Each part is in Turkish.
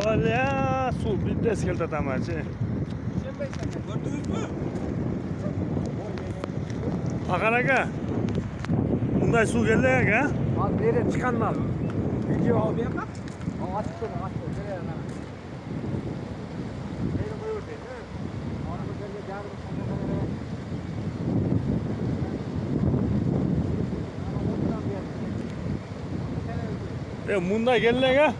Olha, subiu desse que ele tá mais. Akar aga. Bunday su geldi aga. Abi nereye çıkan mal? Video abi yapar. Açık dur, açık dur. Nereye lan? Neyle koyuyor değil mi? Onu böyle yarın Bunday geldi aga.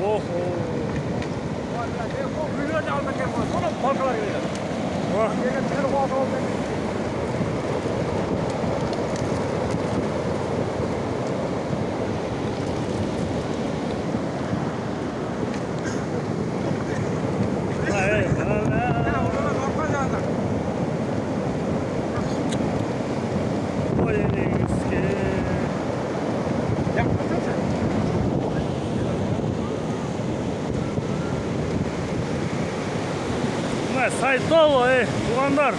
Oh. Sai dolu, Dumanlar.